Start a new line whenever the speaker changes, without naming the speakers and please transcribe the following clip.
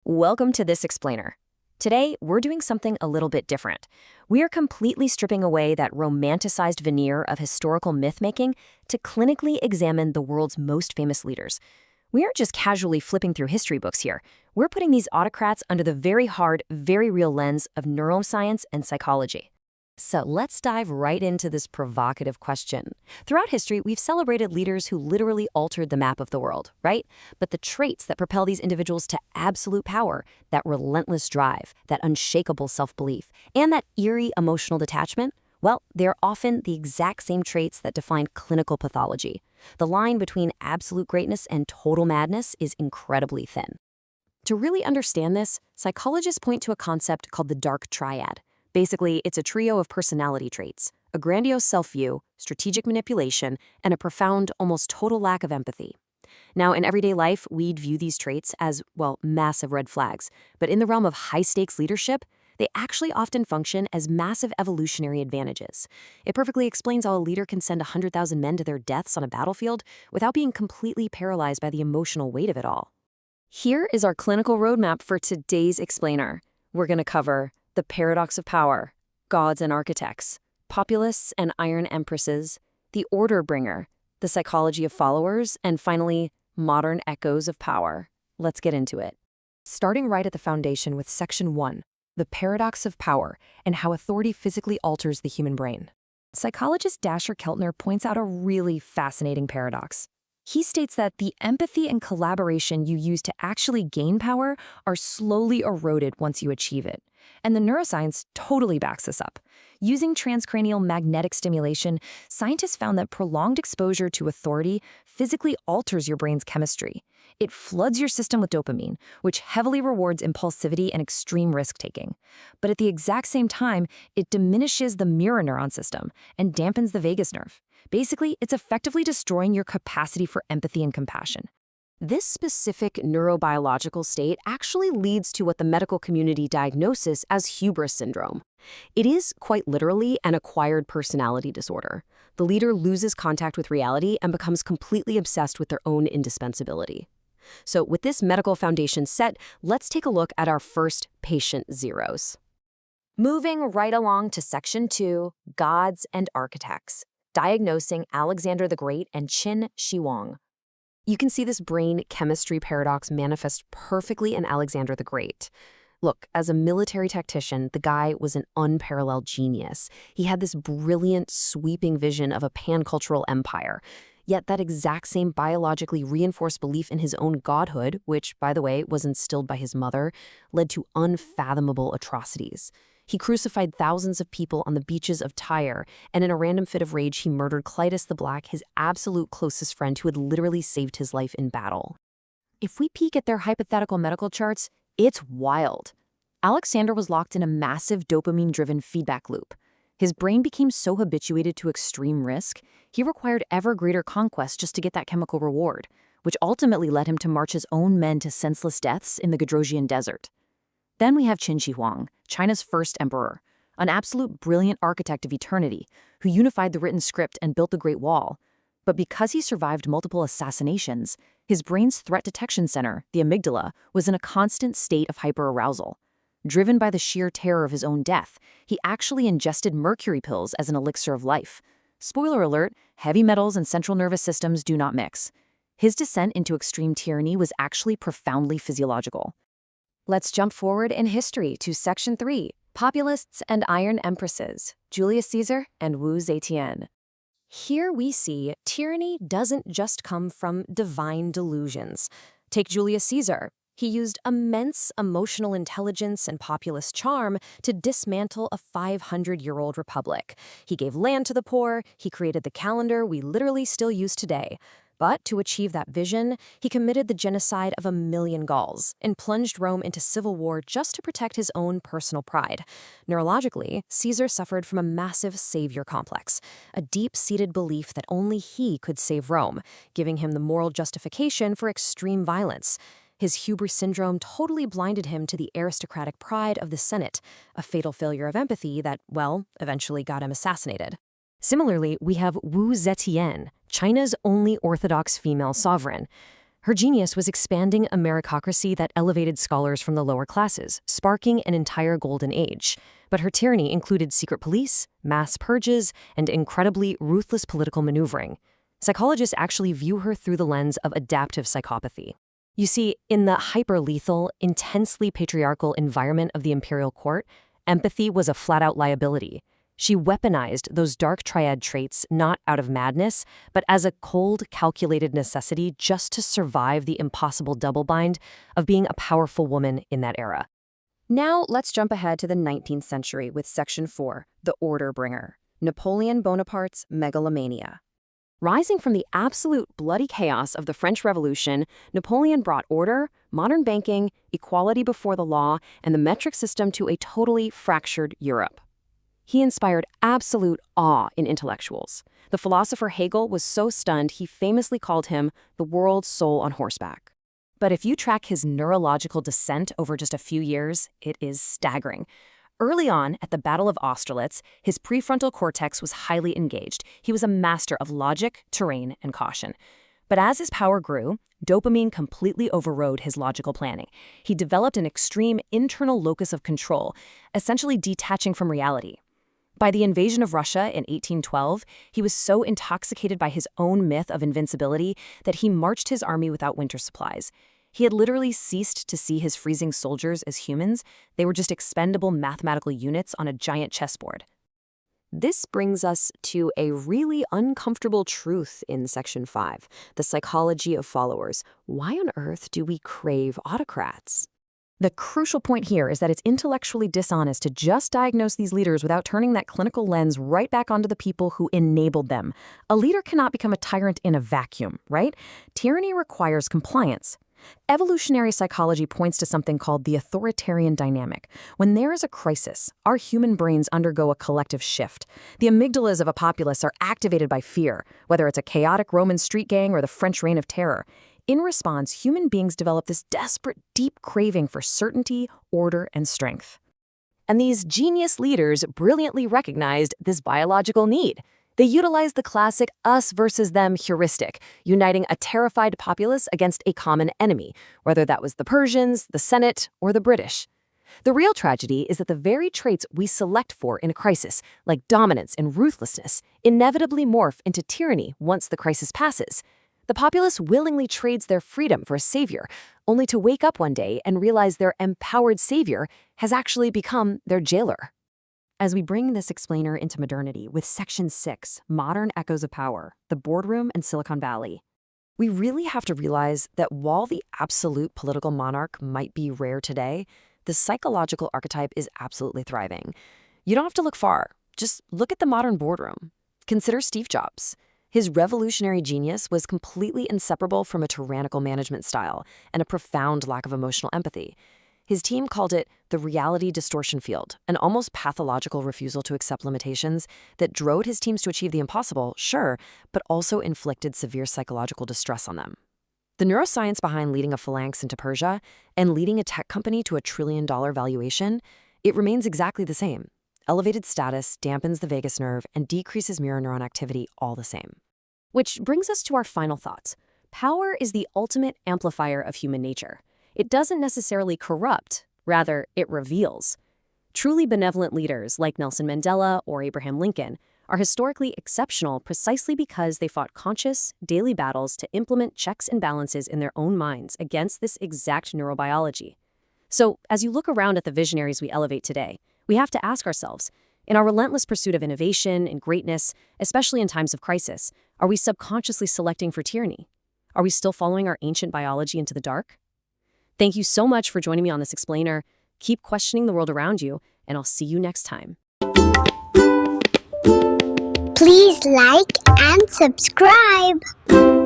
Welcome to This Explainer. Today, we're doing something a little bit different. We are completely stripping away that romanticized veneer of historical myth-making to clinically examine the world's most famous leaders. We aren't just casually flipping through history books here. We're putting these autocrats under the very hard, very real lens of neuroscience and psychology. So let's dive right into this provocative question. Throughout history, we've celebrated leaders who literally altered the map of the world, right? But the traits that propel these individuals to absolute power, that relentless drive, that unshakable self-belief, and that eerie emotional detachment, well, they're often the exact same traits that define clinical pathology. The line between absolute greatness and total madness is incredibly thin. To really understand this, psychologists point to a concept called the dark triad. Basically, it's a trio of personality traits: a grandiose self-view, strategic manipulation, and a profound, almost total lack of empathy. Now, in everyday life, we'd view these traits as, well, massive red flags. But in the realm of high-stakes leadership, they actually often function as massive evolutionary advantages. It perfectly explains how a leader can send 100,000 men to their deaths on a battlefield without being completely paralyzed by the emotional weight of it all. Here is our clinical roadmap for today's explainer. We're going to cover the paradox of power, gods and architects, populists and iron empresses, the order bringer, the psychology of followers, and finally, modern echoes of power. Let's get into it. Starting right at the foundation with Section 1, the paradox of power and how authority physically alters the human brain. Psychologist Dasher Keltner points out a really fascinating paradox. He states that the empathy and collaboration you use to actually gain power are slowly eroded once you achieve it. And the neuroscience totally backs this up. Using transcranial magnetic stimulation, scientists found that prolonged exposure to authority physically alters your brain's chemistry. It floods your system with dopamine, which heavily rewards impulsivity and extreme risk-taking. But at the exact same time, it diminishes the mirror neuron system and dampens the vagus nerve. Basically, it's effectively destroying your capacity for empathy and compassion. This specific neurobiological state actually leads to what the medical community diagnoses as Hubris Syndrome. It is, quite literally, an acquired personality disorder. The leader loses contact with reality and becomes completely obsessed with their own indispensability. So with this medical foundation set, let's take a look at our first patient zeros. Moving right along to Section 2, Gods and Architects, diagnosing Alexander the Great and Qin Shi Huang. You can see this brain chemistry paradox manifest perfectly in Alexander the Great. Look, as a military tactician, the guy was an unparalleled genius. He had this brilliant, sweeping vision of a pan-cultural empire. Yet that exact same biologically reinforced belief in his own godhood, which, by the way, was instilled by his mother, led to unfathomable atrocities. He crucified thousands of people on the beaches of Tyre, and in a random fit of rage, he murdered Clytus the Black, his absolute closest friend who had literally saved his life in battle. If we peek at their hypothetical medical charts, it's wild. Alexander was locked in a massive dopamine-driven feedback loop. His brain became so habituated to extreme risk, he required ever greater conquest just to get that chemical reward, which ultimately led him to march his own men to senseless deaths in the Gadrosian desert. Then we have Qin Shi Huang, China's first emperor, an absolute brilliant architect of eternity who unified the written script and built the Great Wall. But because he survived multiple assassinations, his brain's threat detection center, the amygdala, was in a constant state of hyperarousal. Driven by the sheer terror of his own death, he actually ingested mercury pills as an elixir of life. Spoiler alert, heavy metals and central nervous systems do not mix. His descent into extreme tyranny was actually profoundly physiological. Let's jump forward in history to Section 3, Populists and Iron Empresses, Julius Caesar and Wu Zetian. Here we see tyranny doesn't just come from divine delusions. Take Julius Caesar. He used immense emotional intelligence and populist charm to dismantle a 500-year-old republic. He gave land to the poor, he created the calendar we literally still use today. But to achieve that vision, he committed the genocide of 1 million Gauls and plunged Rome into civil war just to protect his own personal pride. Neurologically, Caesar suffered from a massive savior complex, a deep-seated belief that only he could save Rome, giving him the moral justification for extreme violence. His Hubris Syndrome totally blinded him to the aristocratic pride of the Senate, a fatal failure of empathy that, well, eventually got him assassinated. Similarly, we have Wu Zetian, China's only orthodox female sovereign. Her genius was expanding a meritocracy that elevated scholars from the lower classes, sparking an entire golden age. But her tyranny included secret police, mass purges, and incredibly ruthless political maneuvering. Psychologists actually view her through the lens of adaptive psychopathy. You see, in the hyper-lethal, intensely patriarchal environment of the imperial court, empathy was a flat-out liability. She weaponized those dark triad traits not out of madness, but as a cold, calculated necessity just to survive the impossible double-bind of being a powerful woman in that era. Now, let's jump ahead to the 19th century with Section 4, the Order Bringer, Napoleon Bonaparte's megalomania. Rising from the absolute bloody chaos of the French Revolution, Napoleon brought order, modern banking, equality before the law, and the metric system to a totally fractured Europe. He inspired absolute awe in intellectuals. The philosopher Hegel was so stunned he famously called him the world's soul on horseback. But if you track his neurological descent over just a few years, it is staggering. Early on, at the Battle of Austerlitz, his prefrontal cortex was highly engaged. He was a master of logic, terrain, and caution. But as his power grew, dopamine completely overrode his logical planning. He developed an extreme internal locus of control, essentially detaching from reality. By the invasion of Russia in 1812, he was so intoxicated by his own myth of invincibility that he marched his army without winter supplies. He had literally ceased to see his freezing soldiers as humans. They were just expendable mathematical units on a giant chessboard. This brings us to a really uncomfortable truth in Section 5, the psychology of followers. Why on earth do we crave autocrats? The crucial point here is that it's intellectually dishonest to just diagnose these leaders without turning that clinical lens right back onto the people who enabled them. A leader cannot become a tyrant in a vacuum, right? Tyranny requires compliance. Evolutionary psychology points to something called the authoritarian dynamic. When there is a crisis, our human brains undergo a collective shift. The amygdalas of a populace are activated by fear, whether it's a chaotic Roman street gang or the French Reign of Terror. In response, human beings develop this desperate, deep craving for certainty, order, and strength. And these genius leaders brilliantly recognized this biological need. They utilized the classic us versus them heuristic, uniting a terrified populace against a common enemy, whether that was the Persians, the Senate, or the British. The real tragedy is that the very traits we select for in a crisis, like dominance and ruthlessness, inevitably morph into tyranny once the crisis passes. The populace willingly trades their freedom for a savior, only to wake up one day and realize their empowered savior has actually become their jailer. As we bring this explainer into modernity with Section 6, Modern Echoes of Power, the Boardroom and Silicon Valley, we really have to realize that while the absolute political monarch might be rare today, the psychological archetype is absolutely thriving. You don't have to look far. Just look at the modern boardroom. Consider Steve Jobs. His revolutionary genius was completely inseparable from a tyrannical management style and a profound lack of emotional empathy. His team called it the reality distortion field, an almost pathological refusal to accept limitations that drove his teams to achieve the impossible, sure, but also inflicted severe psychological distress on them. The neuroscience behind leading a phalanx into Persia and leading a tech company to $1 trillion valuation, it remains exactly the same. Elevated status dampens the vagus nerve and decreases mirror neuron activity all the same. Which brings us to our final thoughts. Power is the ultimate amplifier of human nature. It doesn't necessarily corrupt, rather, it reveals. Truly benevolent leaders like Nelson Mandela or Abraham Lincoln are historically exceptional precisely because they fought conscious, daily battles to implement checks and balances in their own minds against this exact neurobiology. So, as you look around at the visionaries we elevate today, we have to ask ourselves, in our relentless pursuit of innovation and greatness, especially in times of crisis, are we subconsciously selecting for tyranny? Are we still following our ancient biology into the dark? Thank you so much for joining me on this explainer. Keep questioning the world around you, and I'll see you next time.
Please like and subscribe.